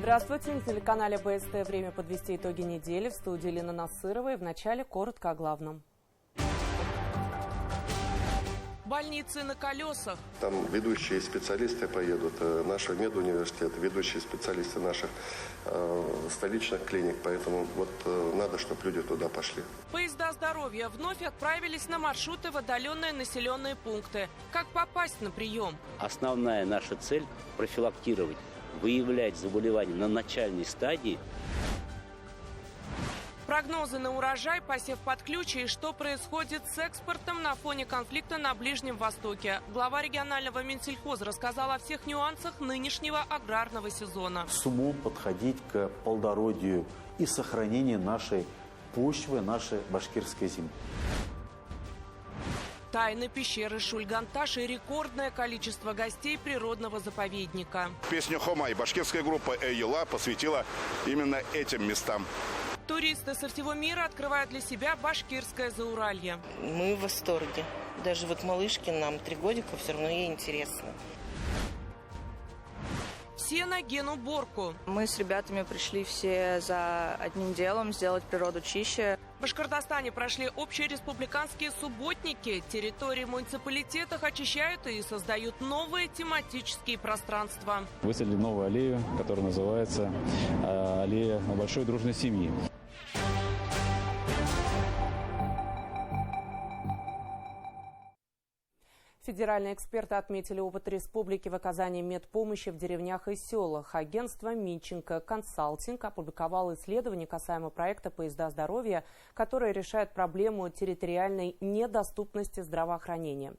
Здравствуйте, на телеканале БСТ время подвести итоги недели. В студии Лена Насырова, и вначале коротко о главном. Больницы на колесах. Там ведущие специалисты поедут, нашего медуниверситета, ведущие специалисты наших столичных клиник, поэтому вот надо, чтобы люди туда пошли. Поезда здоровья вновь отправились на маршруты в отдаленные населенные пункты. Как попасть на прием? Основная наша цель – профилактировать, выявлять заболевания на начальной стадии. Прогнозы на урожай, посев под ключ и что происходит с экспортом на фоне конфликта на Ближнем Востоке. Глава регионального Минсельхоза рассказал о всех нюансах нынешнего аграрного сезона. С умом подходить к плодородию и сохранению нашей почвы, нашей башкирской земли. Тайны пещеры Шульганташ и рекордное количество гостей природного заповедника. Песню «Хомай» башкирская группа «Эйла» посвятила именно этим местам. Туристы со всего мира открывают для себя башкирское Зауралье. Мы в восторге. Даже вот малышке, нам 3 годика, все равно ей интересно. Все на генуборку. Мы с ребятами пришли все за одним делом – сделать природу чище. В Башкортостане прошли общереспубликанские субботники. Территории в муниципалитетах очищают и создают новые тематические пространства. Высадили новую аллею, которая называется аллея большой дружной семьи. Федеральные эксперты отметили опыт республики в оказании медпомощи в деревнях и селах. Агентство Минченко Консалтинг опубликовало исследование касаемо проекта «Поезда здоровья», которое решает проблему территориальной недоступности здравоохранения.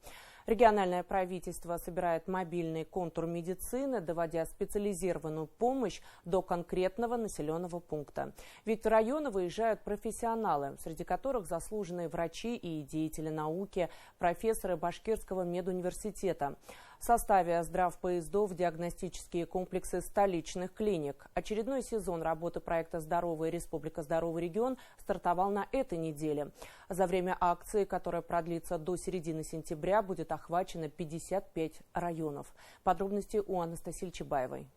Региональное правительство собирает мобильный контур медицины, доводя специализированную помощь до конкретного населенного пункта. Ведь в районы выезжают профессионалы, среди которых заслуженные врачи и деятели науки, профессоры Башкирского медуниверситета. В составе здравпоездов диагностические комплексы столичных клиник. Очередной сезон работы проекта «Здоровая республика. Здоровый регион» стартовал на этой неделе. За время акции, которая продлится до середины сентября, будет охвачено 55 районов. Подробности у Анастасии Чебаевой.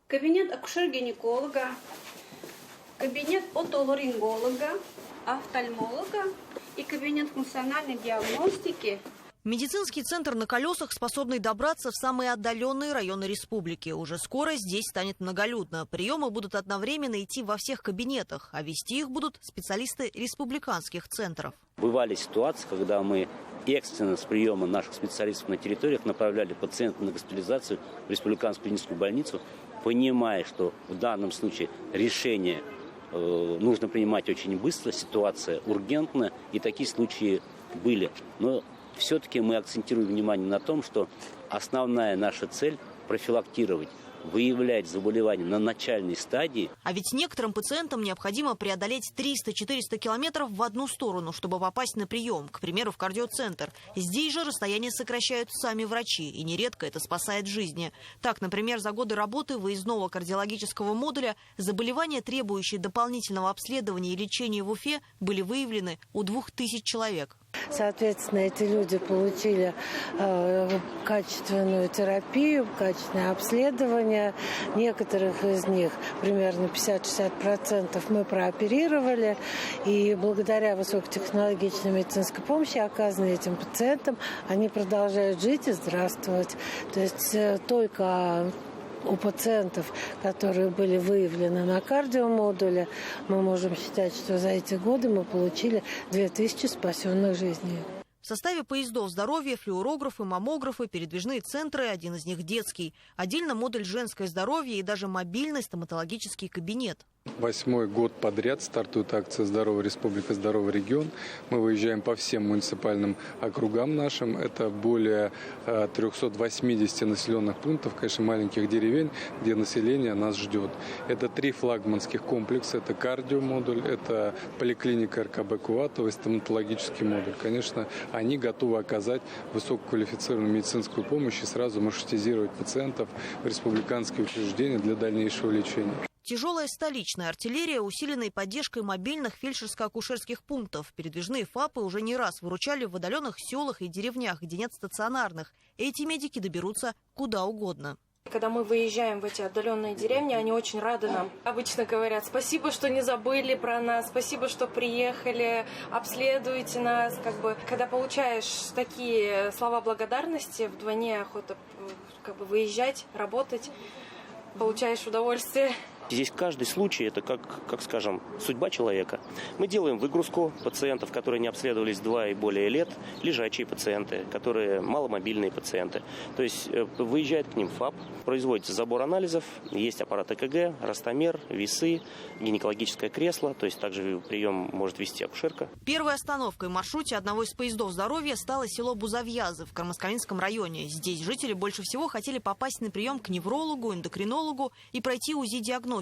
Кабинет акушер-гинеколога, кабинет отоларинголога, офтальмолога и кабинет функциональной диагностики. Медицинский центр на колесах, способный добраться в самые отдаленные районы республики. Уже скоро здесь станет многолюдно. Приемы будут одновременно идти во всех кабинетах, а вести их будут специалисты республиканских центров. Бывали ситуации, когда мы экстренно с приема наших специалистов на территориях направляли пациента на госпитализацию в республиканскую клиническую больницу, понимая, что в данном случае решение нужно принимать очень быстро, ситуация ургентна, и такие случаи были. Но все-таки мы акцентируем внимание на том, что основная наша цель – профилактировать, выявлять заболевания на начальной стадии. А ведь некоторым пациентам необходимо преодолеть 300-400 километров в одну сторону, чтобы попасть на прием, к примеру, в кардиоцентр. Здесь же расстояние сокращают сами врачи, и нередко это спасает жизни. Так, например, за годы работы выездного кардиологического модуля заболевания, требующие дополнительного обследования и лечения в Уфе, были выявлены у 2000 человек. Соответственно, эти люди получили качественную терапию, качественное обследование. Некоторых из них, примерно 50-60%, мы прооперировали. И благодаря высокотехнологичной медицинской помощи, оказанной этим пациентам, они продолжают жить и здравствовать. То есть только у пациентов, которые были выявлены на кардиомодуле, мы можем считать, что за эти годы мы получили 2000 спасенных жизней. В составе поездов здоровья флюорографы, маммографы, передвижные центры, один из них детский. Отдельно модуль женское здоровье и даже мобильный стоматологический кабинет. 8-й год подряд стартует акция «Здоровая республика, здоровый регион». Мы выезжаем по всем муниципальным округам нашим. Это более 380 населенных пунктов, конечно, маленьких деревень, где население нас ждет. Это 3 флагманских комплекса. Это кардиомодуль, это поликлиника РКБ Куватова и стоматологический модуль. Конечно, они готовы оказать высококвалифицированную медицинскую помощь и сразу маршрутизировать пациентов в республиканские учреждения для дальнейшего лечения. Тяжелая столичная артиллерия, усиленной поддержкой мобильных фельдшерско-акушерских пунктов. Передвижные ФАПы уже не раз выручали в отдаленных селах и деревнях, где нет стационарных. Эти медики доберутся куда угодно. Когда мы выезжаем в эти отдаленные деревни, они очень рады нам. Обычно говорят: спасибо, что не забыли про нас, спасибо, что приехали, обследуйте нас. Когда получаешь такие слова благодарности, вдвойне охота выезжать, работать, получаешь удовольствие. Здесь каждый случай – это как скажем, судьба человека. Мы делаем выгрузку пациентов, которые не обследовались 2 и более лет, лежачие пациенты, которые маломобильные пациенты. То есть выезжает к ним ФАП, производится забор анализов, есть аппарат ЭКГ, ростомер, весы, гинекологическое кресло, то есть также прием может вести акушерка. Первой остановкой в маршруте одного из поездов здоровья стало село Бузовьязы в Кармаскалинском районе. Здесь жители больше всего хотели попасть на прием к неврологу, эндокринологу и пройти УЗИ-диагностику.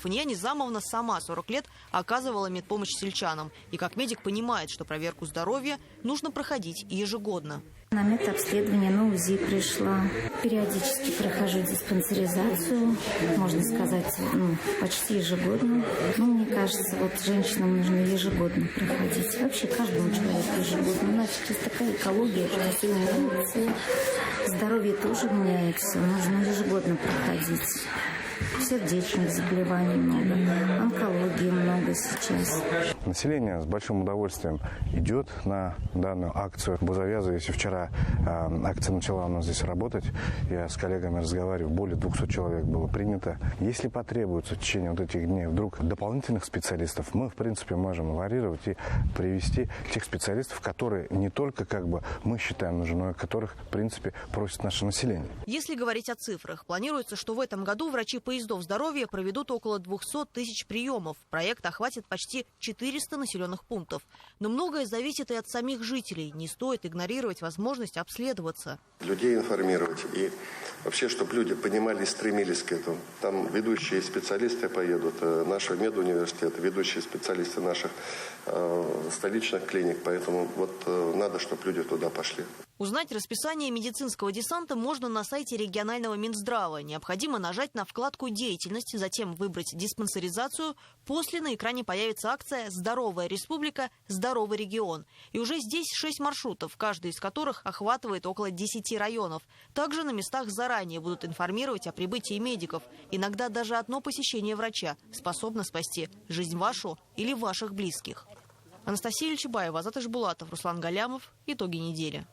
Фания Низамовна сама 40 лет оказывала медпомощь сельчанам. И как медик понимает, что проверку здоровья нужно проходить ежегодно. На медобследование на УЗИ пришла. Периодически прохожу диспансеризацию, можно сказать, почти ежегодно. Мне кажется, женщинам нужно ежегодно проходить. Вообще каждому человеку ежегодно. У нас сейчас такая экология, что все меняется. Здоровье тоже меняется. Нужно ежегодно проходить. Сердечных заболеваний много, онкологии много сейчас. Население с большим удовольствием идет на данную акцию Бузовьязы. Если вчера акция начала у нас здесь работать, я с коллегами разговариваю, более 200 человек было принято. Если потребуется в течение этих дней вдруг дополнительных специалистов, мы, в принципе, можем варьировать и привести тех специалистов, которые не только мы считаем нужны, но и которых, в принципе, просит наше население. Если говорить о цифрах, планируется, что в этом году врачи поездов здоровья проведут около 200 тысяч приемов. Проект охватит почти 400 населенных пунктов. Но многое зависит и от самих жителей. Не стоит игнорировать возможность обследоваться. Людей информировать и вообще, чтобы люди понимали и стремились к этому. Там ведущие специалисты поедут, нашего медуниверситета, ведущие специалисты наших столичных клиник. Поэтому надо, чтобы люди туда пошли. Узнать расписание медицинского десанта можно на сайте регионального Минздрава. Необходимо нажать на вкладку «Деятельность», затем выбрать диспансеризацию. После на экране появится акция «Здоровая республика, здоровый регион». И уже здесь 6 маршрутов, каждый из которых охватывает около 10 районов. Также на местах заранее будут информировать о прибытии медиков. Иногда даже одно посещение врача способно спасти жизнь вашу или ваших близких. Анастасия Ильчебаева, Азат Ишбулатов, Руслан Галямов. Итоги недели.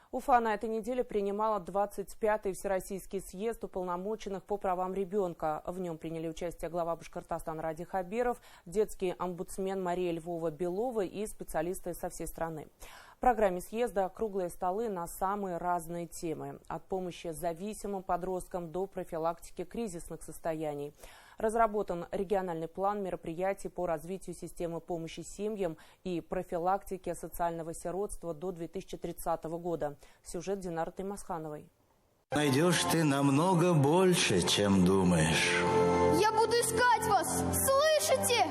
Уфа на этой неделе принимала 25-й Всероссийский съезд уполномоченных по правам ребенка. В нем приняли участие глава Башкортостана Ради Хабиров, детский омбудсмен Мария Львова-Белова и специалисты со всей страны. В программе съезда круглые столы на самые разные темы. От помощи зависимым подросткам до профилактики кризисных состояний. Разработан региональный план мероприятий по развитию системы помощи семьям и профилактике социального сиротства до 2030 года. Сюжет Динары Таймасхановой. Найдешь ты намного больше, чем думаешь. Я буду искать вас! Слышите?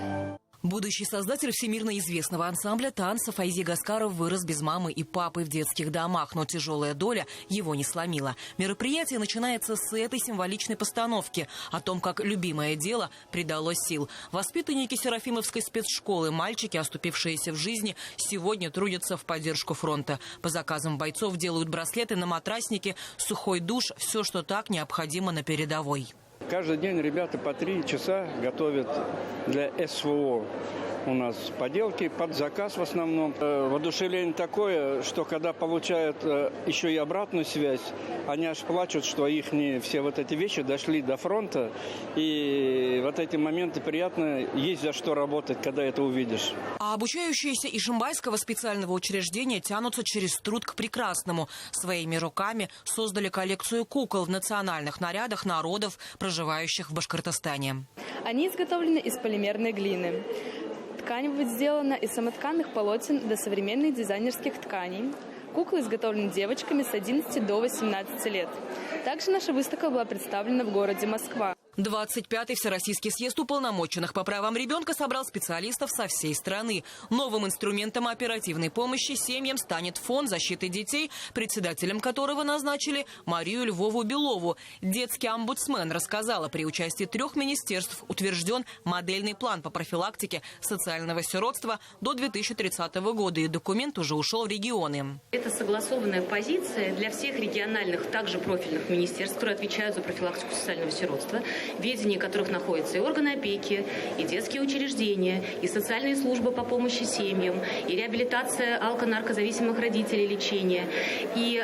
Будущий создатель всемирно известного ансамбля танцев Айзи Гаскаров вырос без мамы и папы в детских домах, но тяжелая доля его не сломила. Мероприятие начинается с этой символичной постановки о том, как любимое дело придало сил. Воспитанники Серафимовской спецшколы, мальчики, оступившиеся в жизни, сегодня трудятся в поддержку фронта. По заказам бойцов делают браслеты на матрасники, сухой душ, все, что так необходимо на передовой. Каждый день ребята по 3 часа готовят для СВО. у нас поделки под заказ в основном. Воодушевление такое, что когда получают еще и обратную связь, они аж плачут, что их все вот эти вещи дошли до фронта. И вот эти моменты приятно, есть за что работать, когда это увидишь. А обучающиеся Ишимбайского специального учреждения тянутся через труд к прекрасному. Своими руками создали коллекцию кукол в национальных нарядах народов, проживающих в Башкортостане. Они изготовлены из полимерной глины. Ткань будет сделана из самотканных полотен до современных дизайнерских тканей. Куклы изготовлены девочками с 11 до 18 лет. Также наша выставка была представлена в городе Москва. 25-й Всероссийский съезд уполномоченных по правам ребенка собрал специалистов со всей страны. Новым инструментом оперативной помощи семьям станет Фонд защиты детей, председателем которого назначили Марию Львову Белову. Детский омбудсмен рассказала, при участии 3 министерств утвержден модельный план по профилактике социального сиротства до 2030 года, и документ уже ушел в регионы. Это согласованная позиция для всех региональных, также профильных министерств, которые отвечают за профилактику социального сиротства, в ведении которых находятся и органы опеки, и детские учреждения, и социальные службы по помощи семьям, и реабилитация алко-наркозависимых родителей, лечения. И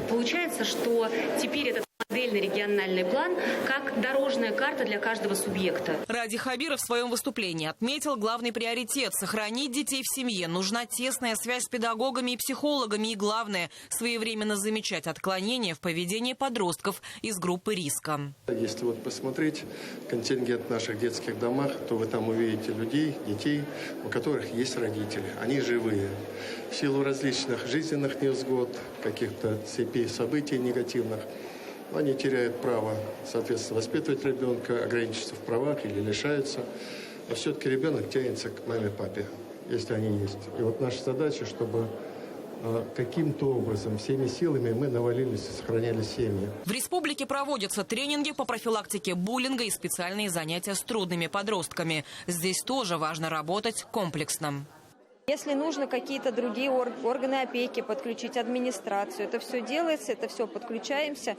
получается, что теперь этот модельный региональный план как дорожная карта для каждого субъекта. Ради Хабиров в своем выступлении отметил главный приоритет – сохранить детей в семье. Нужна тесная связь с педагогами и психологами. И главное – своевременно замечать отклонения в поведении подростков из группы риска. Если вот посмотреть контингент в наших детских домах, то вы там увидите людей, детей, у которых есть родители. Они живые. В силу различных жизненных невзгод, каких-то цепей событий негативных, они теряют право, соответственно, воспитывать ребенка, ограничиться в правах или лишаются. Но все-таки ребенок тянется к маме, папе, если они есть. И вот наша задача, чтобы каким-то образом, всеми силами мы навалились и сохраняли семьи. В республике проводятся тренинги по профилактике буллинга и специальные занятия с трудными подростками. Здесь тоже важно работать комплексно. Если нужно какие-то другие органы опеки подключить, администрацию, это все делается, это все подключаемся.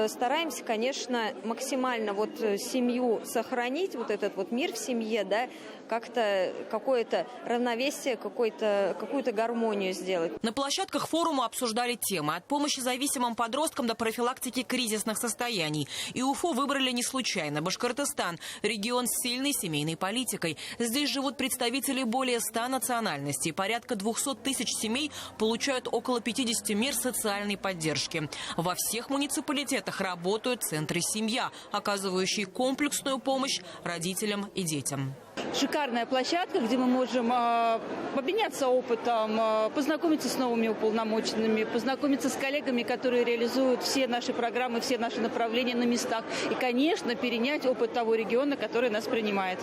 Стараемся, конечно, максимально семью сохранить, этот мир в семье, да, как-то какое-то равновесие, какую-то гармонию сделать. На площадках форума обсуждали темы от помощи зависимым подросткам до профилактики кризисных состояний. И Уфу выбрали не случайно. Башкортостан – регион с сильной семейной политикой. Здесь живут представители более 100 национальностей. Порядка 200 тысяч семей получают около 50 мер социальной поддержки. Во всех муниципалитетах работают центры «Семья», оказывающие комплексную помощь родителям и детям. Шикарная площадка, где мы можем обменяться опытом, познакомиться с новыми уполномоченными, познакомиться с коллегами, которые реализуют все наши программы, все наши направления на местах. И, конечно, перенять опыт того региона, который нас принимает.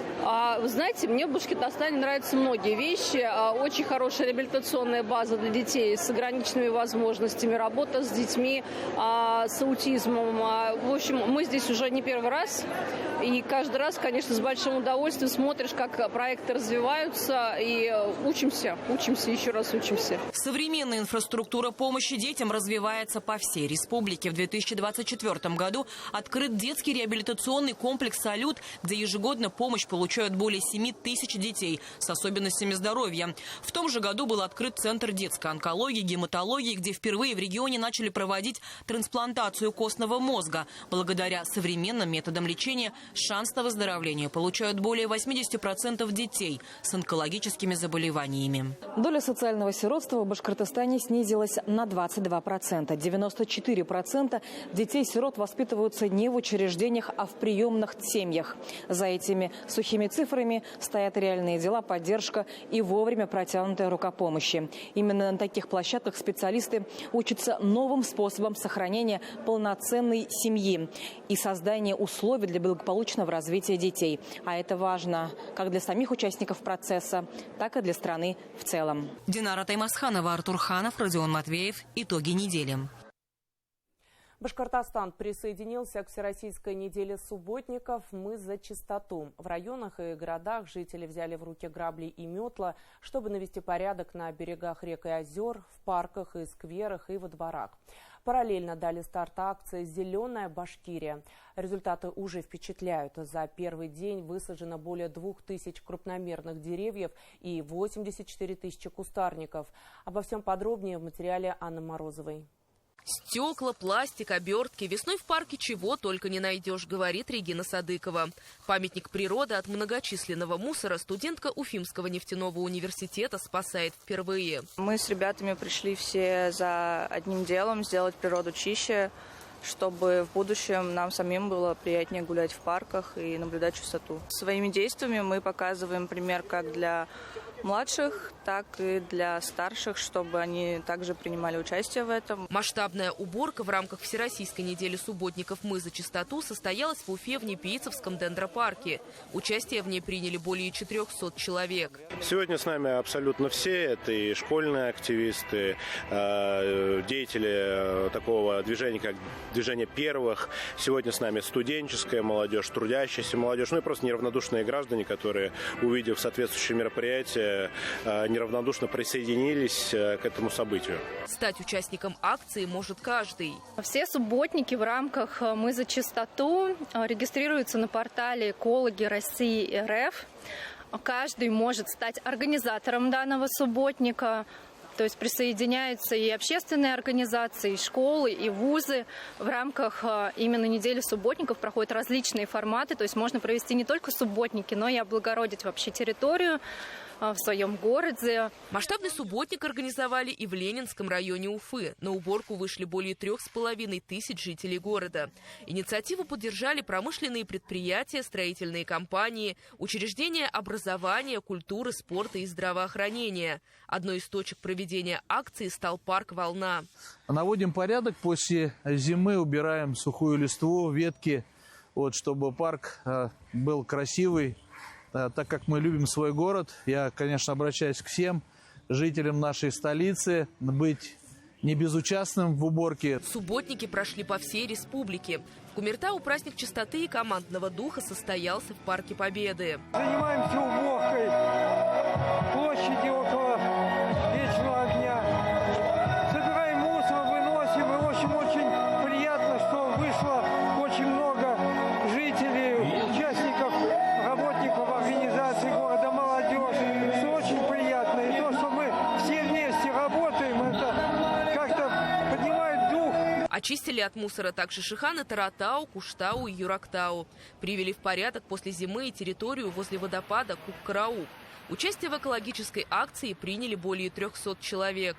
Вы знаете, мне в Башкортостане нравятся многие вещи. Очень хорошая реабилитационная база для детей с ограниченными возможностями, работа с детьми с аутизмом. В общем, мы здесь уже не первый раз. И каждый раз, конечно, с большим удовольствием смотришь, как проекты развиваются, и учимся, еще раз учимся. Современная инфраструктура помощи детям развивается по всей республике. В 2024 году открыт детский реабилитационный комплекс «Салют», где ежегодно помощь получают более 7 тысяч детей с особенностями здоровья. В том же году был открыт Центр детской онкологии, гематологии, где впервые в регионе начали проводить трансплантацию костного мозга. Благодаря современным методам лечения шанс на выздоровление получают более 80% детей с онкологическими заболеваниями. Доля социального сиротства в Башкортостане снизилась на 22%. 94% детей-сирот воспитываются не в учреждениях, а в приемных семьях. За этими сухими цифрами стоят реальные дела, поддержка и вовремя протянутая рука помощи. Именно на таких площадках специалисты учатся новым способам сохранения полноценной семьи и создания условий для благополучного развития детей. А это важно как для самих участников процесса, так и для страны в целом. Динара Таймасханова, Артур Ханов, Родион Матвеев. Итоги недели. Башкортостан присоединился к Всероссийской неделе субботников «Мы за чистоту». В районах и городах жители взяли в руки грабли и метла, чтобы навести порядок на берегах рек и озер, в парках и скверах и во дворах. Параллельно дали старт акции «Зеленая Башкирия». Результаты уже впечатляют. За первый день высажено более 2000 крупномерных деревьев и 84 тысячи кустарников. Обо всем подробнее в материале Анны Морозовой. Стекла, пластик, обертки. Весной в парке чего только не найдешь, говорит Регина Садыкова. Памятник природы от многочисленного мусора студентка Уфимского нефтяного университета спасает впервые. Мы с ребятами пришли все за одним делом – сделать природу чище, чтобы в будущем нам самим было приятнее гулять в парках и наблюдать чистоту. Своими действиями мы показываем пример как для младших, так и для старших, чтобы они также принимали участие в этом. Масштабная уборка в рамках Всероссийской недели субботников «Мы за чистоту» состоялась в Уфе в Непийцевском дендропарке. Участие в ней приняли более 400 человек. Сегодня с нами абсолютно все. Это и школьные активисты, деятели такого движения, как движение первых. Сегодня с нами студенческая молодежь, трудящаяся молодежь, ну и просто неравнодушные граждане, которые, увидев соответствующие мероприятия, неравнодушно присоединились к этому событию. Стать участником акции может каждый. Все субботники в рамках «Мы за чистоту» регистрируются на портале «Экологи России РФ». Каждый может стать организатором данного субботника. То есть присоединяются и общественные организации, и школы, и вузы. В рамках именно недели субботников проходят различные форматы. То есть можно провести не только субботники, но и облагородить вообще территорию в своем городе. Масштабный субботник организовали и в Ленинском районе Уфы. На уборку вышли более 3500 жителей города. Инициативу поддержали промышленные предприятия, строительные компании, учреждения образования, культуры, спорта и здравоохранения. Одной из точек проведения акции стал парк «Волна». Наводим порядок, после зимы убираем сухую листву, ветки, чтобы парк был красивый. Так как мы любим свой город, я, конечно, обращаюсь к всем жителям нашей столицы быть не безучастным в уборке. Субботники прошли по всей республике. В Кумертау праздник чистоты и командного духа состоялся в Парке Победы. Занимаемся уборкой площади около Вечного огня. Собираем мусор, выносим. И, в общем, очень приятно, что вышло очень много жителей, участников, работников организации города, молодежь. Что очень приятно. И то, что мы все вместе работаем, это как-то поднимает дух. Очистили от мусора также Шиханы, Таратау, Куштау и Юрактау. Привели в порядок после зимы и территорию возле водопада Кук-Караук. Участие в экологической акции приняли более 300 человек.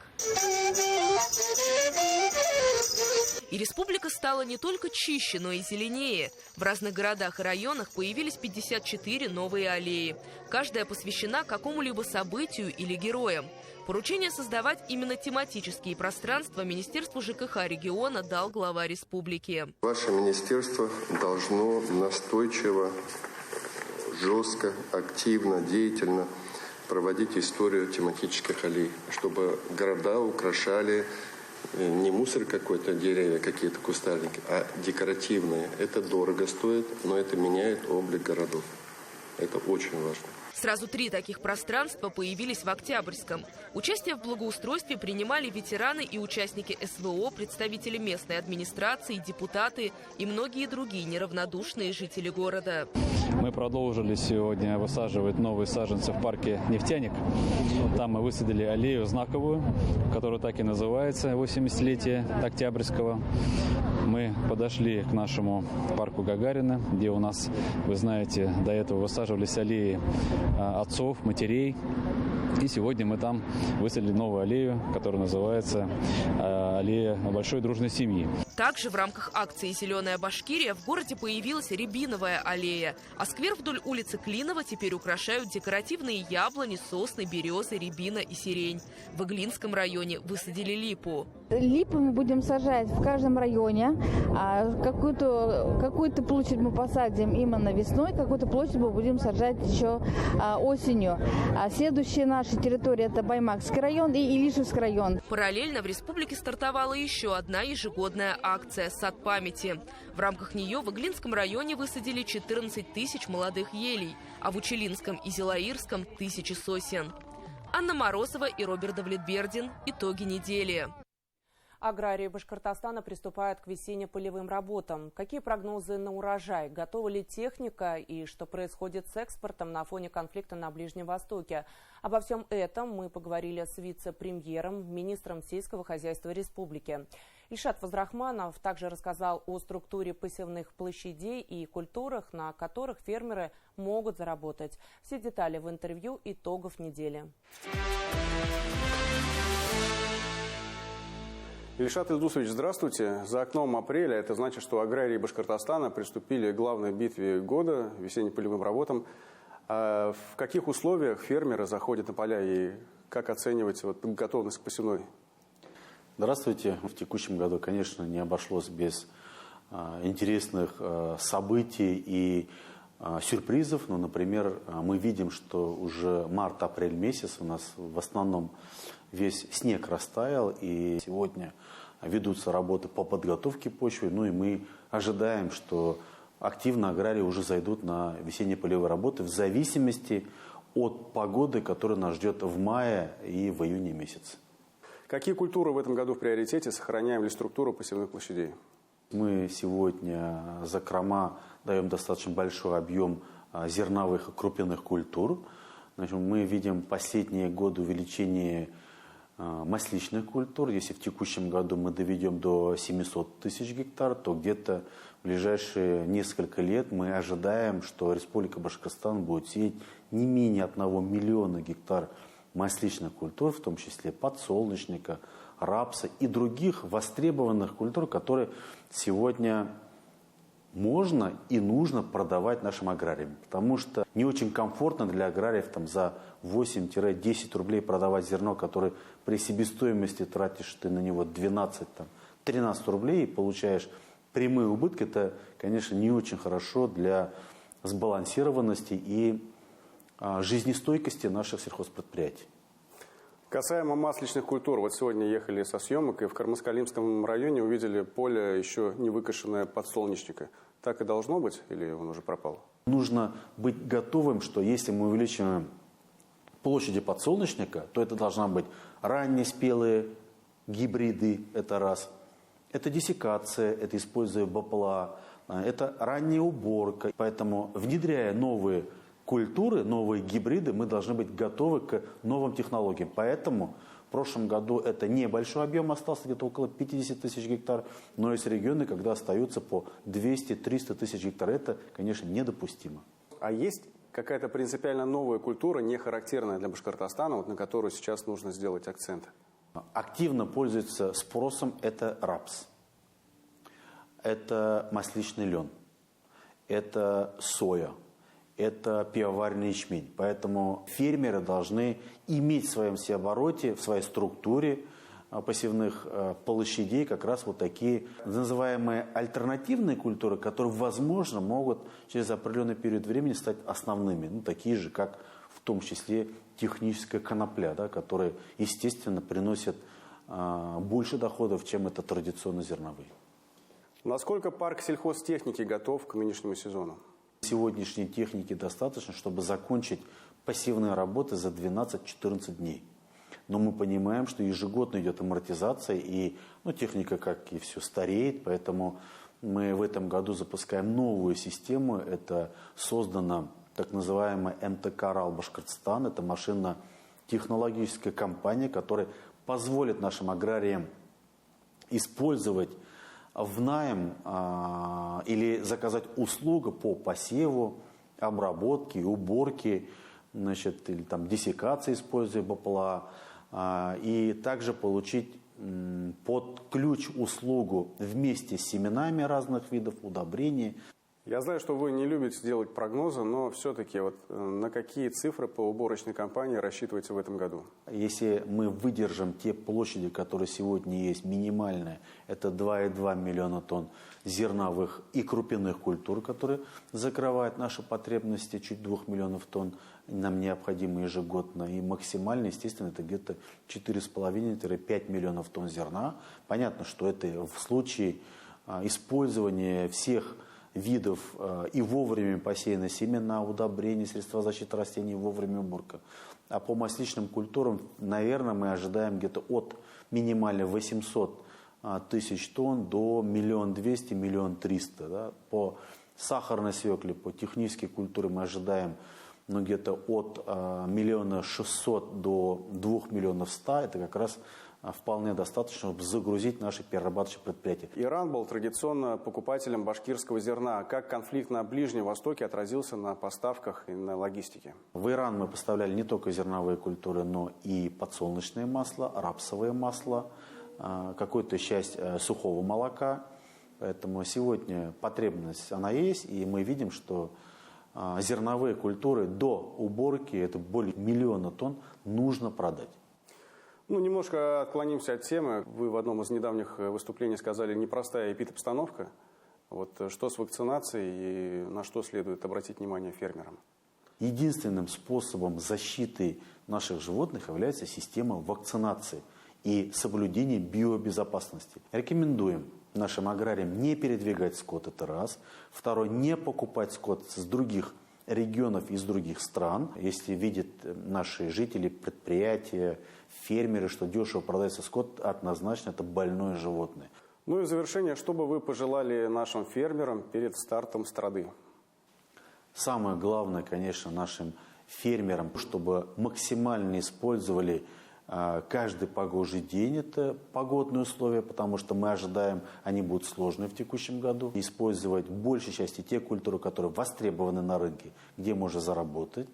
И республика стала не только чище, но и зеленее. В разных городах и районах появились 54 новые аллеи. Каждая посвящена какому-либо событию или героям. Поручение создавать именно тематические пространства Министерству ЖКХ региона дал глава республики. Ваше министерство должно настойчиво, жестко, активно, деятельно проводить историю тематических аллей, чтобы города украшали не мусор какой-то, деревья, какие-то кустарники, а декоративные. Это дорого стоит, но это меняет облик городов. Это очень важно. Сразу 3 таких пространства появились в Октябрьском. Участие в благоустройстве принимали ветераны и участники СВО, представители местной администрации, депутаты и многие другие неравнодушные жители города. Мы продолжили сегодня высаживать новые саженцы в парке «Нефтяник». Там мы высадили аллею знаковую, которая так и называется, 80-летие Октябрьского. Мы подошли к нашему парку Гагарина, где у нас, вы знаете, до этого высаживались аллеи отцов, матерей. И сегодня мы там высадили новую аллею, которая называется аллея большой дружной семьи. Также в рамках акции «Зеленая Башкирия» в городе появилась рябиновая аллея. А сквер вдоль улицы Клинова теперь украшают декоративные яблони, сосны, березы, рябина и сирень. В Иглинском районе высадили липу. Липы мы будем сажать в каждом районе. Какую-то площадь мы посадим именно весной, какую-то площадь мы будем сажать еще осенью. Следующая наша территория – это Баймакский район и Илишевский район. Параллельно в республике стартовала еще одна ежегодная акция «Сад памяти». В рамках нее в Иглинском районе высадили 14 тысяч молодых елей, а в Учелинском и Зилаирском – тысячи сосен. Анна Морозова и Роберт Давлетбердин. Итоги недели. Аграрии Башкортостана приступают к весенне-полевым работам. Какие прогнозы на урожай? Готова ли техника? И что происходит с экспортом на фоне конфликта на Ближнем Востоке? Обо всем этом мы поговорили с вице-премьером, министром сельского хозяйства республики. Ильшат Фазрахманов также рассказал о структуре посевных площадей и культурах, на которых фермеры могут заработать. Все детали в интервью «Итогов недели». Ильшат Ильдусович, здравствуйте. За окном апреля. Это значит, что аграрии Башкортостана приступили к главной битве года, весенне-полевым работам. В каких условиях фермеры заходят на поля и как оцениваете готовность к посевной? Здравствуйте. В текущем году, конечно, не обошлось без интересных событий и сюрпризов. Ну, например, мы видим, что уже март-апрель месяц у нас в основном весь снег растаял, и сегодня ведутся работы по подготовке почвы. Ну и мы ожидаем, что активно аграрии уже зайдут на весенне-полевые работы в зависимости от погоды, которая нас ждет в мае и в июне месяце. Какие культуры в этом году в приоритете? Сохраняем ли структуру посевных площадей? Мы сегодня закрома даем достаточно большой объем зерновых и крупных культур. Значит, мы видим последние годы увеличение масличных культур. Если в текущем году мы доведем до 700 тысяч гектар, то где-то в ближайшие несколько лет мы ожидаем, что Республика Башкортостан будет сеять не менее 1 миллиона гектар масличных культур, в том числе подсолнечника, рапса и других востребованных культур, которые сегодня можно и нужно продавать нашим аграриям. Потому что не очень комфортно для аграриев за 8-10 рублей продавать зерно, которое при себестоимости тратишь ты на него 12-13 рублей и получаешь прямые убытки. Это, конечно, не очень хорошо для сбалансированности и жизнестойкости наших сельхозпредприятий. Касаемо масличных культур, вот сегодня ехали со съемок и в Кармаскалимском районе увидели поле еще не выкошенное подсолнечника. Так и должно быть или он уже пропал? Нужно быть готовым, что если мы увеличиваем площади подсолнечника, то это должна быть раннеспелые гибриды, это раз. Это диссекация, это используя БПЛА, это ранняя уборка. Поэтому, внедряя новые культуры, новые гибриды, мы должны быть готовы к новым технологиям. Поэтому в прошлом году это небольшой объем остался, где-то около 50 тысяч гектар, но есть регионы, когда остаются по 200-300 тысяч гектар. Это, конечно, недопустимо. А есть какая-то принципиально новая культура, не характерная для Башкортостана, на которую сейчас нужно сделать акцент? Активно пользуется спросом это рапс, это масличный лен, это соя. Это пивоваренный ячмень. Поэтому фермеры должны иметь в своем всеобороте, в своей структуре посевных площадей как раз вот такие называемые альтернативные культуры, которые, возможно, могут через определенный период времени стать основными. Ну, такие же, как в том числе техническая конопля, да, которые, естественно, приносят больше доходов, чем это традиционно зерновые. Насколько парк сельхозтехники готов к нынешнему сезону? Сегодняшней техники достаточно, чтобы закончить посевные работы за 12-14 дней. Но мы понимаем, что ежегодно идет амортизация, и техника, как и все, стареет, поэтому мы в этом году запускаем новую систему. Это создана так называемая МТК РАЛ Башкортостан. Это машинно-технологическая компания, которая позволит нашим аграриям использовать в найм или заказать услугу по посеву, обработке, уборке, или диссекации, используя БПЛА, и также получить под ключ услугу вместе с семенами разных видов удобрений. Я знаю, что вы не любите делать прогнозы, но все-таки на какие цифры по уборочной кампании рассчитываете в этом году? Если мы выдержим те площади, которые сегодня есть, минимальные, это 2,2 миллиона тонн зерновых и крупяных культур, которые закрывают наши потребности, чуть 2 миллионов тонн нам необходимо ежегодно. И максимально, естественно, это где-то 4,5-5 миллионов тонн зерна. Понятно, что это в случае использования всех видов и вовремя посеяны семена, удобрения, средства защиты растений, вовремя уборка. А по масличным культурам, наверное, мы ожидаем где-то от минимально 800 тысяч тонн до 1 200 000 – 1 300 000. Да. По сахарной свекле, по технической культуре мы ожидаем где-то от 1 600 000 до 2 100 000. Это как раз вполне достаточно, чтобы загрузить наши перерабатывающие предприятия. Иран был традиционно покупателем башкирского зерна. Как конфликт на Ближнем Востоке отразился на поставках и на логистике? В Иран мы поставляли не только зерновые культуры, но и подсолнечное масло, рапсовое масло, какую-то часть сухого молока. Поэтому сегодня потребность она есть, и мы видим, что зерновые культуры до уборки, это более 1 миллиона тонн, нужно продать. Немножко отклонимся от темы. Вы в одном из недавних выступлений сказали, непростая эпидобстановка. Что с вакцинацией и на что следует обратить внимание фермерам? Единственным способом защиты наших животных является система вакцинации и соблюдение биобезопасности. Рекомендуем нашим аграриям не передвигать скот, это раз. Второе, не покупать скот с других регионов, из других стран. Если видят наши жители, предприятия, фермеры, что дешево продается скот, однозначно это больное животное. И в завершение, что бы вы пожелали нашим фермерам перед стартом страды? Самое главное, конечно, нашим фермерам, чтобы максимально использовали каждый погожий день, это погодные условия, потому что мы ожидаем, они будут сложные в текущем году. Использовать в большей части те культуры, которые востребованы на рынке, где можно заработать.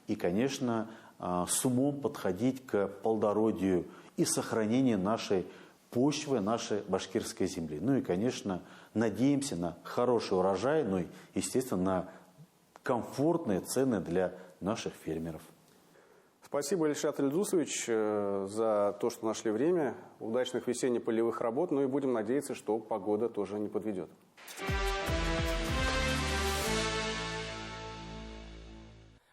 И, конечно, с умом подходить к плодородию и сохранению нашей почвы, нашей башкирской земли. И, конечно, надеемся на хороший урожай, и, естественно, на комфортные цены для наших фермеров. Спасибо, Ильшат Ильдусович, за то, что нашли время. Удачных весенне-полевых работ. И будем надеяться, что погода тоже не подведет.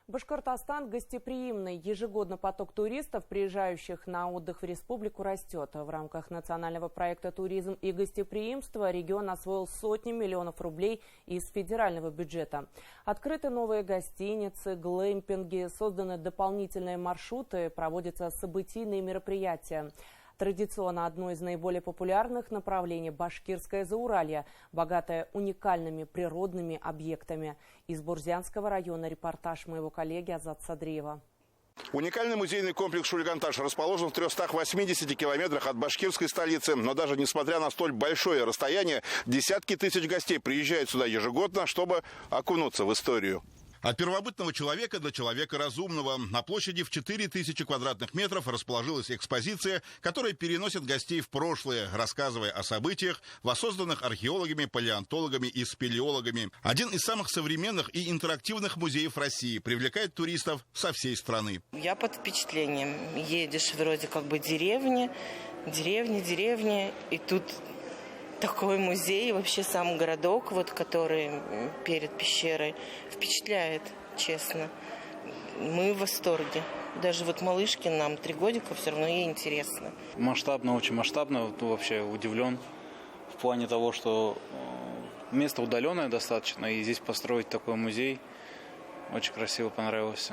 Башкортостан гостеприимный. Ежегодно поток туристов, приезжающих на отдых в республику, растет. В рамках национального проекта «Туризм и гостеприимство» регион освоил сотни миллионов рублей из федерального бюджета. Открыты новые гостиницы, глэмпинги, созданы дополнительные маршруты, проводятся событийные мероприятия. Традиционно одно из наиболее популярных направлений – Башкирское Зауралье, богатое уникальными природными объектами. Из Бурзянского района репортаж моего коллеги Азат Садриева. Уникальный музейный комплекс «Шульганташ» расположен в 380 километрах от башкирской столицы. Но даже несмотря на столь большое расстояние, десятки тысяч гостей приезжают сюда ежегодно, чтобы окунуться в историю. От первобытного человека до человека разумного. На площади в 4000 квадратных метров расположилась экспозиция, которая переносит гостей в прошлое, рассказывая о событиях, воссозданных археологами, палеонтологами и спелеологами. Один из самых современных и интерактивных музеев России привлекает туристов со всей страны. Я под впечатлением. Едешь вроде как бы деревни, и тут такой музей, вообще сам городок, который перед пещерой, впечатляет, честно. Мы в восторге. Даже малышке, нам 3 годика, все равно ей интересно. Масштабно, очень масштабно. Вообще удивлен в плане того, что место удаленное достаточно, и здесь построить такой музей очень красиво понравилось.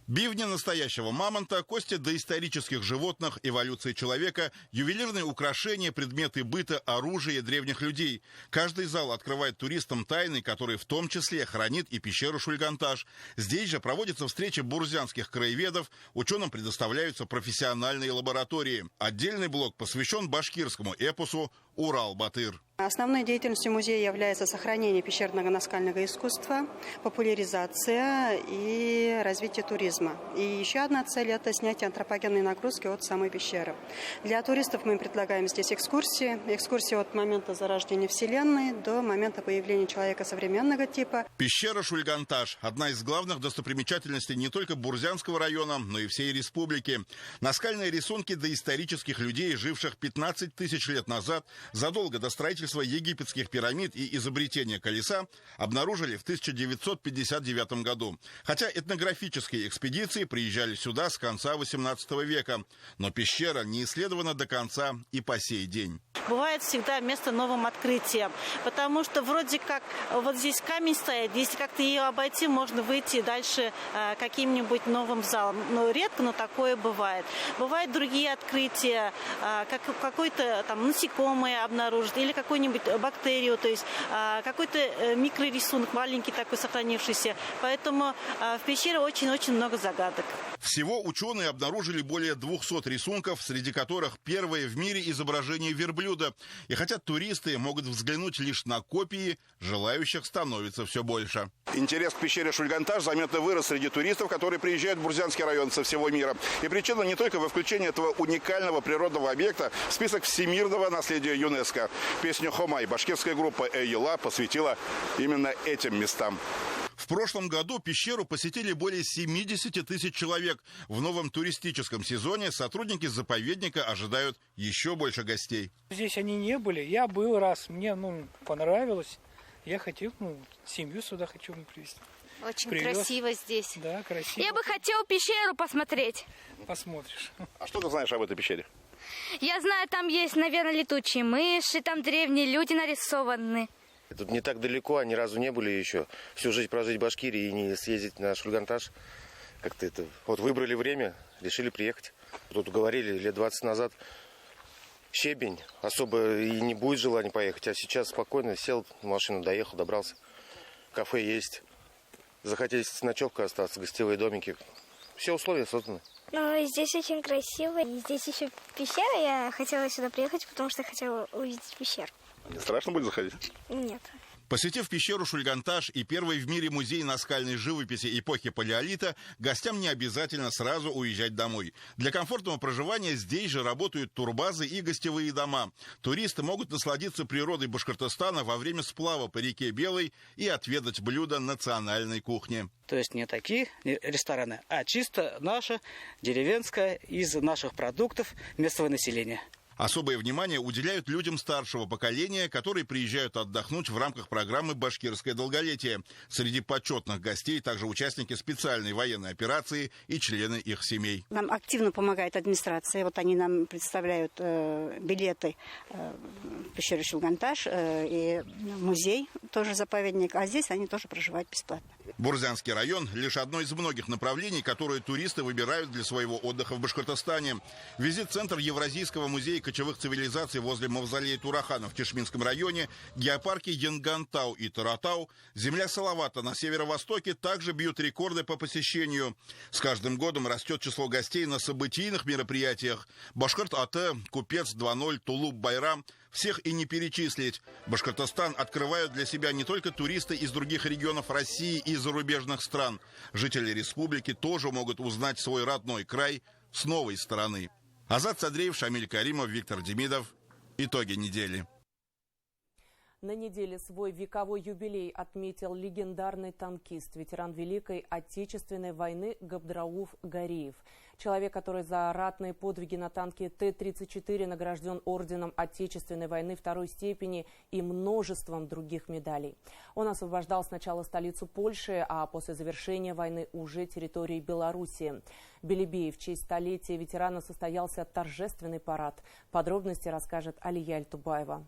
Бивни настоящего мамонта, кости доисторических животных, эволюции человека, ювелирные украшения, предметы быта, оружие древних людей. Каждый зал открывает туристам тайны, которые в том числе хранит и пещеру Шульганташ. Здесь же проводятся встречи бурзянских краеведов, ученым предоставляются профессиональные лаборатории. Отдельный блок посвящен башкирскому эпосу «Урал-Батыр». Основной деятельностью музея является сохранение пещерного наскального искусства, популяризация и развитие туризма. И еще одна цель – это снятие антропогенной нагрузки от самой пещеры. Для туристов мы предлагаем здесь экскурсии. Экскурсии от момента зарождения Вселенной до момента появления человека современного типа. Пещера Шульганташ – одна из главных достопримечательностей не только Бурзянского района, но и всей республики. Наскальные рисунки доисторических людей, живших 15 тысяч лет назад, задолго до строительства строительство египетских пирамид и изобретение колеса обнаружили в 1959 году. Хотя этнографические экспедиции приезжали сюда с конца XVIII века. Но пещера не исследована до конца и по сей день. Бывает всегда место новым открытием, потому что вроде как вот здесь камень стоит, если как-то ее обойти, можно выйти дальше каким-нибудь новым залом. Но редко, но такое бывает. Бывают другие открытия, как какой-то там насекомое обнаружить или какую-нибудь бактерию, то есть какой-то микрорисунок маленький такой сохранившийся. Поэтому в пещере очень-очень много загадок. Всего ученые обнаружили более 200 рисунков, среди которых первое в мире изображение верблюда. И хотя туристы могут взглянуть лишь на копии, желающих становится все больше. Интерес к пещере Шульганташ заметно вырос среди туристов, которые приезжают в Бурзянский район со всего мира. И причина не только во включении этого уникального природного объекта в список всемирного наследия ЮНЕСКО. Песню «Хомай» башкирская группа «Эйюла» посвятила именно этим местам. В прошлом году пещеру посетили более 70 тысяч человек. В новом туристическом сезоне сотрудники заповедника ожидают еще больше гостей. Здесь они не были. Я был раз. Мне понравилось. Я хотел, семью сюда хочу привезти. Очень красиво здесь. Да, красиво. Я бы хотел пещеру посмотреть. Посмотришь. А что ты знаешь об этой пещере? Я знаю, там есть, наверное, летучие мыши, там древние люди нарисованы. Тут не так далеко, а ни разу не были еще. Всю жизнь прожить в Башкирии и не съездить на Шульганташ. Как-то это... Вот выбрали время, решили приехать. Тут говорили лет 20 назад, щебень, особо и не будет желания поехать. А сейчас спокойно сел в машину, доехал, добрался. Кафе есть. Захотелось ночевка остаться, гостевые домики. Все условия созданы. Ну, здесь очень красиво. И здесь еще пещера. Я хотела сюда приехать, потому что хотела увидеть пещеру. Не страшно будет заходить? Нет. Посетив пещеру Шульганташ и первый в мире музей наскальной живописи эпохи палеолита, гостям не обязательно сразу уезжать домой. Для комфортного проживания здесь же работают турбазы и гостевые дома. Туристы могут насладиться природой Башкортостана во время сплава по реке Белой и отведать блюда национальной кухни. То есть не такие рестораны, а чисто наша, деревенская, из наших продуктов местного населения. Особое внимание уделяют людям старшего поколения, которые приезжают отдохнуть в рамках программы «Башкирское долголетие». Среди почетных гостей также участники специальной военной операции и члены их семей. Нам активно помогает администрация. Вот они нам представляют билеты в пещеру Шульганташ и музей, тоже заповедник. А здесь они тоже проживают бесплатно. Бурзянский район – лишь одно из многих направлений, которые туристы выбирают для своего отдыха в Башкортостане. Визит-центр Евразийского музея кочевых цивилизаций возле мавзолея Турахана в Тишминском районе, геопарки Янгантау и Таратау, земля Салавата на северо-востоке также бьют рекорды по посещению. С каждым годом растет число гостей на событийных мероприятиях. Башкорт-Ате, Купец 2.0, Тулуп-Байрам – всех и не перечислить. Башкортостан открывают для себя не только туристы из других регионов России и зарубежных стран. Жители республики тоже могут узнать свой родной край с новой стороны. Азат Садреев, Шамиль Каримов, Виктор Демидов. Итоги недели. На неделе свой вековой юбилей отметил легендарный танкист, ветеран Великой Отечественной войны Габдрауф Гариев. Человек, который за ратные подвиги на танке Т-34 награжден орденом Отечественной войны второй степени и множеством других медалей. Он освобождал сначала столицу Польши, а после завершения войны уже территории Белоруссии. В Белебее в честь столетия ветерана состоялся торжественный парад. Подробности расскажет Алия Альтубаева.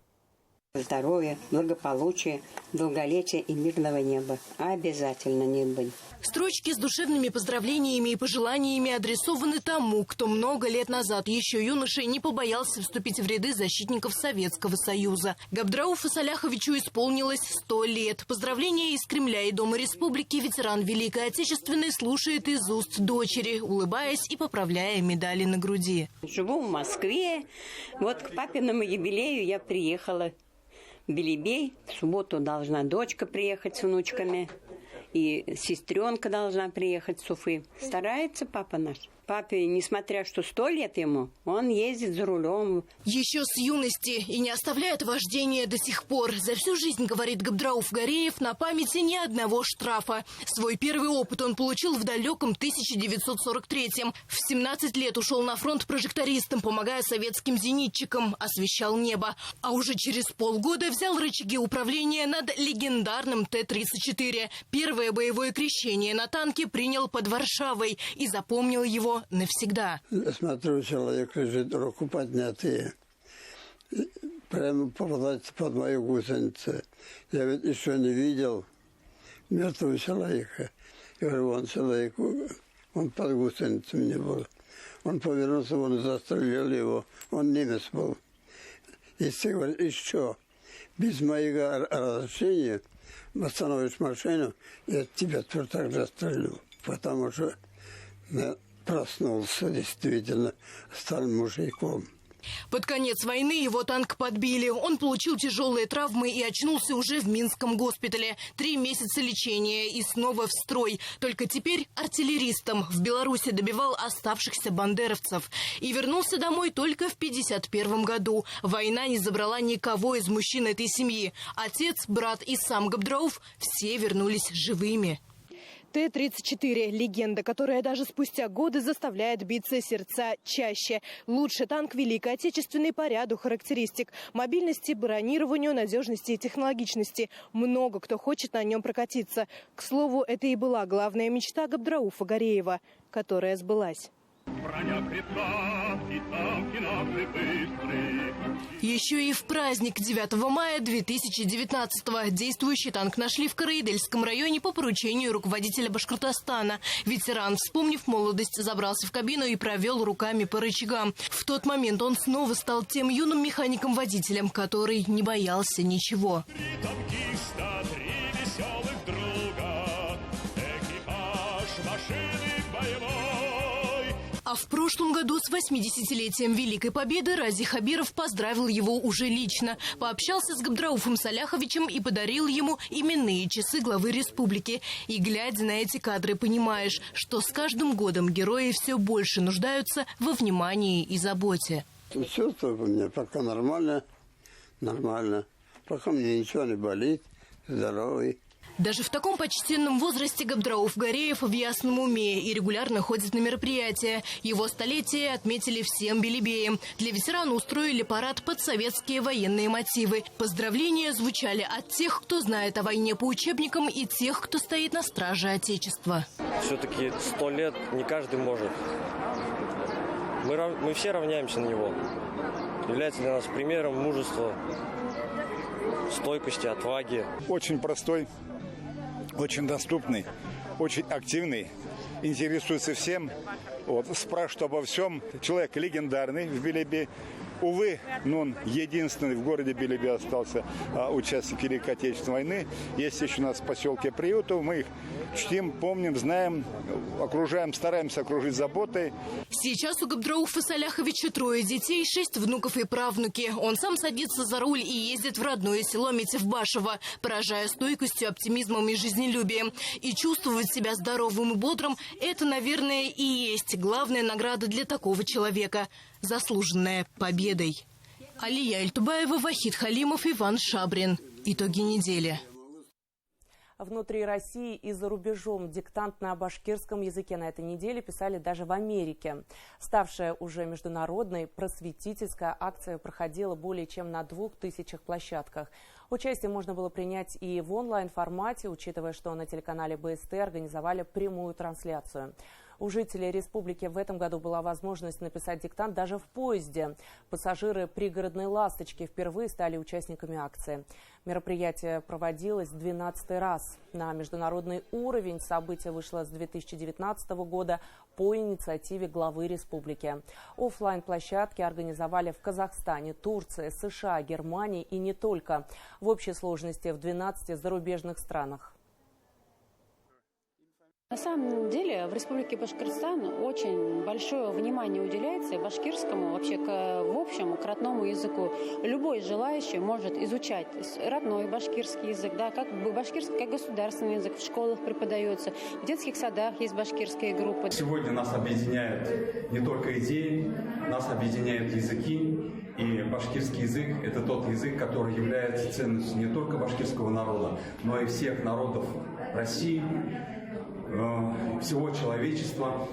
Здоровья, благополучия, долголетия и мирного неба. Обязательно небо. Строчки с душевными поздравлениями и пожеланиями адресованы тому, кто много лет назад еще юношей не побоялся вступить в ряды защитников Советского Союза. Габдрауфу Саляховичу исполнилось 100 лет. Поздравления из Кремля и Дома Республики ветеран Великой Отечественной слушает из уст дочери, улыбаясь и поправляя медали на груди. Живу в Москве. Вот к папиному юбилею я приехала. Белебей. В субботу должна дочка приехать с внучками. и сестренка должна приехать с Уфы. Старается папа наш. Папе, несмотря что 100 лет ему, он ездит за рулем. Еще с юности и не оставляет вождение до сих пор. За всю жизнь, говорит Габдрауф Гареев, на памяти ни одного штрафа. Свой первый опыт он получил в далеком 1943-м. В 17 лет ушел на фронт прожектористом, помогая советским зенитчикам, освещал небо. А уже через полгода взял рычаги управления над легендарным Т-34. Первое боевое крещение на танке принял под Варшавой и запомнил его навсегда. Я смотрю, человек лежит, руку поднятые. Прямо попадается под мою гусеницу. Я ведь еще не видел мертвого человека. Я говорю, вон человек, он под гусеницей мне был. Он повернулся, он застрелил его. Он немец был. Если говорит, еще без моего разрешения остановишь машину, я тебя тоже так застрелю. Потому что проснулся, действительно, стал мужиком. Под конец войны его танк подбили. Он получил тяжелые травмы и очнулся уже в Минском госпитале. 3 месяца лечения и снова в строй. Только теперь артиллеристом в Беларуси добивал оставшихся бандеровцев. И вернулся домой только в 1951 году. Война не забрала никого из мужчин этой семьи. Отец, брат и сам Габдрауф все вернулись живыми. Т-34 – легенда, которая даже спустя годы заставляет биться сердца чаще. Лучший танк Великой Отечественной по ряду характеристик – мобильности, бронированию, надежности и технологичности. Много кто хочет на нем прокатиться. К слову, это и была главная мечта Габдрауфа Гареева, которая сбылась. Броня крепка, и танки наши быстрые. Еще и в праздник 9 мая 2019-го действующий танк нашли в Караидельском районе по поручению руководителя Башкортостана. Ветеран, вспомнив молодость, забрался в кабину и провел руками по рычагам. В тот момент он снова стал тем юным механиком-водителем, который не боялся ничего. А в прошлом году с 80-летием Великой Победы Рази Хабиров поздравил его уже лично. Пообщался с Габдрауфом Саляховичем и подарил ему именные часы главы республики. И, глядя на эти кадры, понимаешь, что с каждым годом герои все больше нуждаются во внимании и заботе. Чувствую у меня пока нормально. Пока мне ничего не болит, здоровый. Даже в таком почтенном возрасте Габдрауф Гареев в ясном уме и регулярно ходит на мероприятия. Его столетие отметили всем белебеем. Для ветерана устроили парад под советские военные мотивы. Поздравления звучали от тех, кто знает о войне по учебникам, и тех, кто стоит на страже Отечества. Все-таки 100 лет не каждый может. Мы все равняемся на него. Является для нас примером мужества, стойкости, отваги. Очень простой, очень доступный, очень активный, интересуется всем, спрашивает обо всем. Человек легендарный в Белебе. Увы, но он единственный в городе Белебе остался участник Великой Отечественной войны. Есть еще у нас в поселке Приютов. Мы их чтим, помним, знаем, окружаем, стараемся окружить заботой. Сейчас у Габдрауфа Саляховича 3 детей, 6 внуков и правнуки. Он сам садится за руль и ездит в родное село Метевбашево, поражая стойкостью, оптимизмом и жизнелюбием. И чувствовать себя здоровым и бодрым – это, наверное, и есть главная награда для такого человека – заслуженная победой. Алия Эльтубаева, Вахид Халимов, Иван Шабрин. Итоги недели. Внутри России и за рубежом диктант на башкирском языке на этой неделе писали даже в Америке. Ставшая уже международной, просветительская акция проходила более чем на 2000 площадках. Участие можно было принять и в онлайн-формате, учитывая, что на телеканале БСТ организовали прямую трансляцию. У жителей республики в этом году была возможность написать диктант даже в поезде. Пассажиры пригородной «Ласточки» впервые стали участниками акции. Мероприятие проводилось 12-й раз. На международный уровень событие вышло с 2019 года по инициативе главы республики. Оффлайн-площадки организовали в Казахстане, Турции, США, Германии и не только. В общей сложности в 12 зарубежных странах. На самом деле в Республике Башкортостан очень большое внимание уделяется башкирскому, вообще в общем, к родному языку. Любой желающий может изучать родной башкирский язык, да, как бы башкирский как государственный язык в школах преподается, в детских садах есть башкирские группы. Сегодня нас объединяют не только идеи, нас объединяют языки. И башкирский язык – это тот язык, который является ценностью не только башкирского народа, но и всех народов России, всего человечества.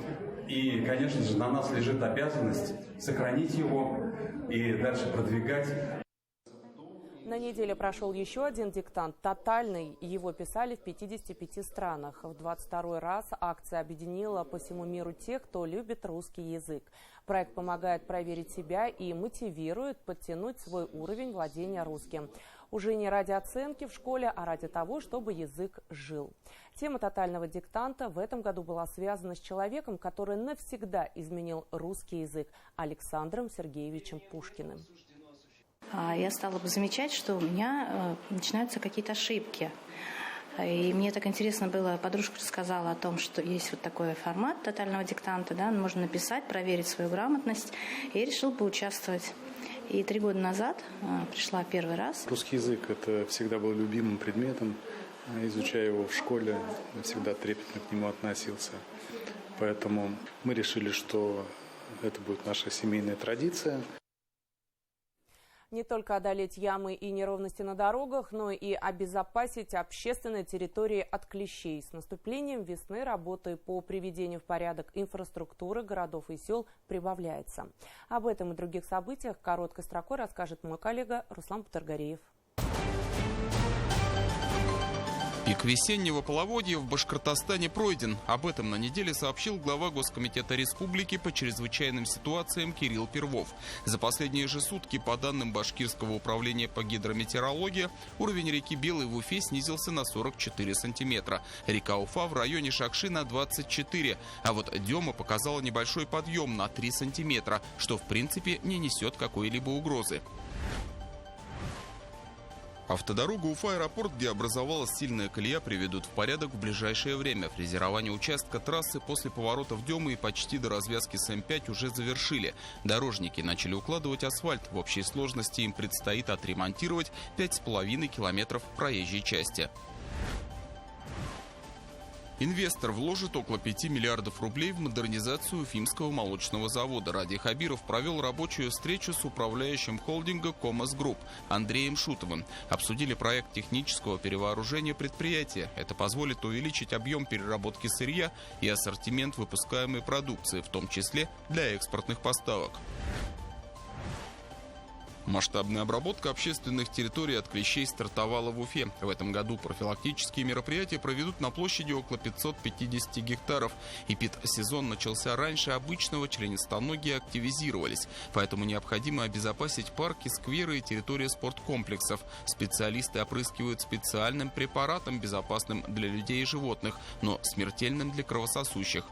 И, конечно же, на нас лежит обязанность сохранить его и дальше продвигать. На неделе прошел еще один диктант, тотальный. Его писали в 55 странах. В 22-й раз акция объединила по всему миру тех, кто любит русский язык. Проект помогает проверить себя и мотивирует подтянуть свой уровень владения русским. Уже не ради оценки в школе, а ради того, чтобы язык жил. Тема тотального диктанта в этом году была связана с человеком, который навсегда изменил русский язык – Александром Сергеевичем Пушкиным. Я стала бы замечать, что у меня начинаются какие-то ошибки. И мне так интересно было, подружка рассказала о том, что есть вот такой формат тотального диктанта, да, можно написать, проверить свою грамотность, и я решила поучаствовать. И 3 года назад пришла первый раз. Русский язык – это всегда был любимым предметом. Изучая его в школе, всегда трепетно к нему относился. Поэтому мы решили, что это будет наша семейная традиция. Не только одолеть ямы и неровности на дорогах, но и обезопасить общественные территории от клещей. С наступлением весны работы по приведению в порядок инфраструктуры городов и сел прибавляется. Об этом и других событиях короткой строкой расскажет мой коллега Руслан Путаргареев. Пик весеннего половодья в Башкортостане пройден. Об этом на неделе сообщил глава Госкомитета Республики по чрезвычайным ситуациям Кирилл Первов. За последние же сутки, по данным Башкирского управления по гидрометеорологии, уровень реки Белый в Уфе снизился на 44 сантиметра. Река Уфа в районе Шакши на 24. А вот Дема показала небольшой подъем на 3 сантиметра, что в принципе не несет какой-либо угрозы. Автодорогу Уфа-аэропорт, где образовалась сильная колея, приведут в порядок в ближайшее время. Фрезерование участка трассы после поворотов Демы и почти до развязки с М5 уже завершили. Дорожники начали укладывать асфальт. В общей сложности им предстоит отремонтировать 5,5 километров проезжей части. Инвестор вложит около 5 миллиардов рублей в модернизацию Уфимского молочного завода. Ради Хабиров провел рабочую встречу с управляющим холдинга «Комас Групп» Андреем Шутовым. Обсудили проект технического перевооружения предприятия. Это позволит увеличить объем переработки сырья и ассортимент выпускаемой продукции, в том числе для экспортных поставок. Масштабная обработка общественных территорий от клещей стартовала в Уфе. В этом году профилактические мероприятия проведут на площади около 550 гектаров. Эпидсезон начался раньше обычного, членистоногие активизировались. Поэтому необходимо обезопасить парки, скверы и территории спорткомплексов. Специалисты опрыскивают специальным препаратом, безопасным для людей и животных, но смертельным для кровососущих.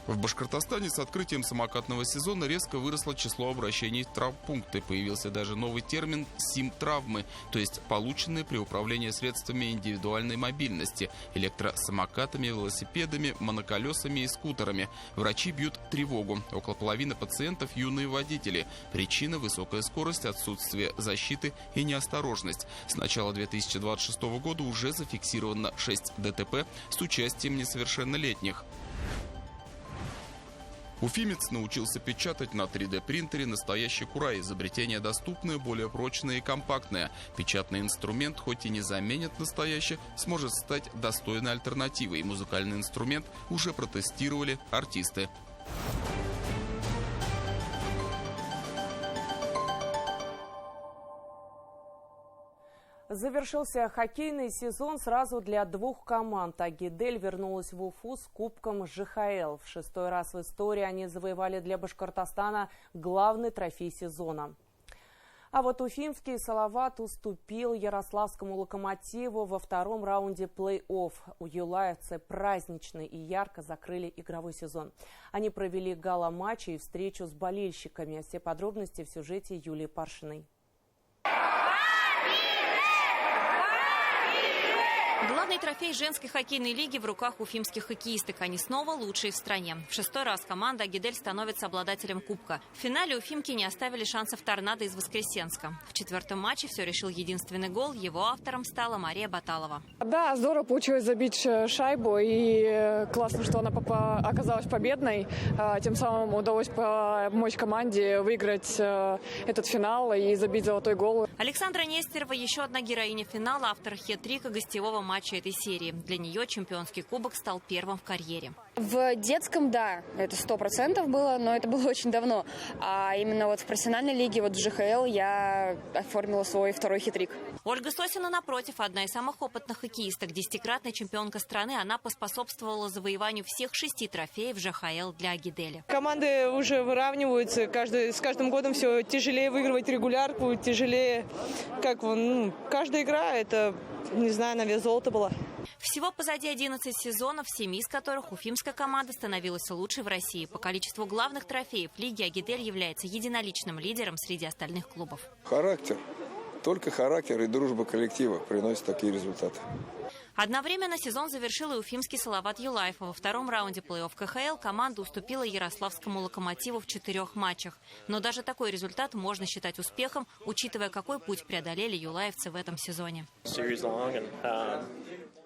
В Башкортостане с открытием самокатного сезона резко выросло число обращений в травмпункты. Появился даже новый термин «сим-травмы», то есть полученные при управлении средствами индивидуальной мобильности – электросамокатами, велосипедами, моноколесами и скутерами. Врачи бьют тревогу. Около половины пациентов – юные водители. Причина – высокая скорость, отсутствие защиты и неосторожность. С начала 2026 года уже зафиксировано 6 ДТП с участием несовершеннолетних. Уфимец научился печатать на 3D-принтере настоящий курай. Изобретение доступное, более прочное и компактное. Печатный инструмент, хоть и не заменит настоящий, сможет стать достойной альтернативой. Музыкальный инструмент уже протестировали артисты. Завершился хоккейный сезон сразу для 2 команд. Агидель вернулась в Уфу с кубком ЖХЛ. В 6-й раз в истории они завоевали для Башкортостана главный трофей сезона. А вот уфимский «Салават» уступил ярославскому «Локомотиву» во 2-м раунде плей-офф. Юлаевцы празднично и ярко закрыли игровой сезон. Они провели гала-матч и встречу с болельщиками. Все подробности в сюжете Юлии Паршиной. Главный трофей женской хоккейной лиги в руках уфимских хоккеисток. Они снова лучшие в стране. В 6-й раз команда «Агидель» становится обладателем кубка. В финале уфимки не оставили шансов «Торнадо» из Воскресенска. В 4-м матче все решил единственный гол. Его автором стала Мария Баталова. Да, здорово получилось забить шайбу. И классно, что она оказалась победной. Тем самым удалось помочь команде выиграть этот финал и забить золотой гол. Александра Нестерова – еще одна героиня финала, автор хет-трика гостевого матча этой серии. Для нее чемпионский кубок стал первым в карьере. В детском, да, это 100% было, но это было очень давно. А именно вот в профессиональной лиге, вот в ЖХЛ, я оформила свой второй хет-трик. Ольга Сосина, напротив, одна из самых опытных хоккеисток, 10-кратная чемпионка страны. Она поспособствовала завоеванию всех 6 трофеев ЖХЛ для «Агиделя». Команды уже выравниваются. С каждым годом все тяжелее выигрывать регулярку, тяжелее. Каждая игра, это, не знаю, на вес золота была. Всего позади 11 сезонов, 7 из которых уфимская команда становилась лучшей в России. По количеству главных трофеев лиги «Агидель» является единоличным лидером среди остальных клубов. Характер. Только характер и дружба коллектива приносят такие результаты. Одновременно сезон завершил и уфимский Салават Юлаев. Во втором раунде плей-офф КХЛ команда уступила ярославскому «Локомотиву» в 4 матчах. Но даже такой результат можно считать успехом, учитывая, какой путь преодолели юлаевцы в этом сезоне.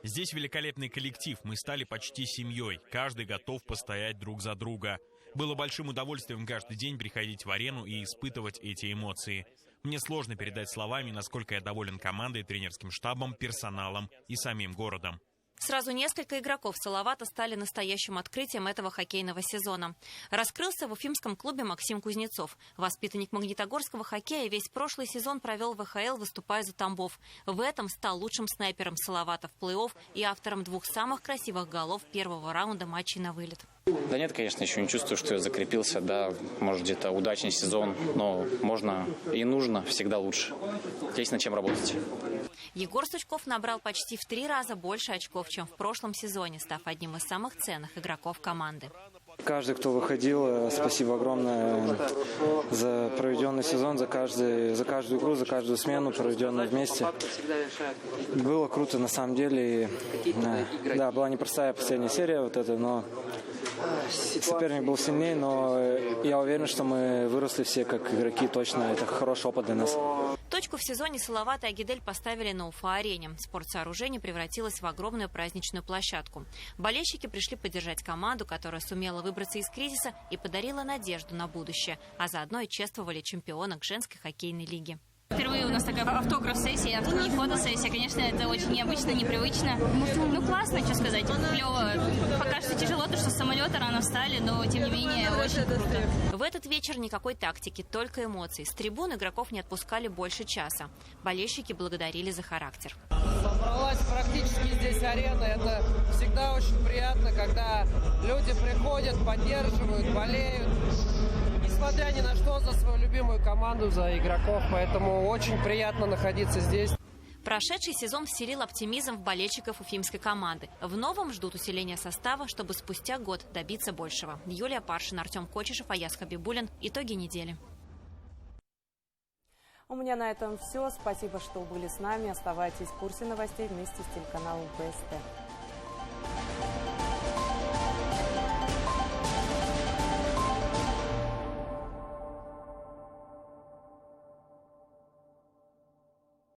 Здесь великолепный коллектив. Мы стали почти семьей. Каждый готов постоять друг за друга. Было большим удовольствием каждый день приходить в арену и испытывать эти эмоции. Мне сложно передать словами, насколько я доволен командой, тренерским штабом, персоналом и самим городом. Сразу несколько игроков Салавата стали настоящим открытием этого хоккейного сезона. Раскрылся в уфимском клубе Максим Кузнецов. Воспитанник магнитогорского хоккея весь прошлый сезон провел в ВХЛ, выступая за Тамбов. В этом стал лучшим снайпером Салавата в плей-офф и автором 2 самых красивых голов первого раунда матчей на вылет. Да нет, конечно, еще не чувствую, что я закрепился. Да, может, где-то удачный сезон, но можно и нужно всегда лучше. Есть над чем работать. Егор Сучков набрал почти в 3 раза больше очков, чем в прошлом сезоне, став одним из самых ценных игроков команды. Каждый, кто выходил, спасибо огромное за проведенный сезон, за каждую игру, за каждую смену, проведенную вместе. Было круто на самом деле. Да, была непростая последняя серия, но соперник был сильнее, но я уверен, что мы выросли все как игроки, точно. Это хороший опыт для нас. Точку в сезоне Салават и «Агидель» поставили на Уфа-арене. Спортсооружение превратилось в огромную праздничную площадку. Болельщики пришли поддержать команду, которая сумела выбраться из кризиса и подарила надежду на будущее, а заодно и чествовали чемпионок женской хоккейной лиги. Впервые у нас такая автограф-сессия, фотосессия. Конечно, это очень необычно, непривычно. Классно, что сказать, клево. Пока что тяжело, то, что с самолета рано встали, но, тем не менее, очень круто. В этот вечер никакой тактики, только эмоций. С трибун игроков не отпускали больше часа. Болельщики благодарили за характер. Собралась практически здесь арена. Это всегда очень приятно, когда люди приходят, поддерживают, болеют. Несмотря ни на что, за свою любимую команду, за игроков. Поэтому очень приятно находиться здесь. Прошедший сезон вселил оптимизм в болельщиков уфимской команды. В новом ждут усиления состава, чтобы спустя год добиться большего. Юлия Паршин, Артем Кочешев, Аяс Хабибулин. Итоги недели. У меня на этом все. Спасибо, что были с нами. Оставайтесь в курсе новостей вместе с телеканалом БСТ.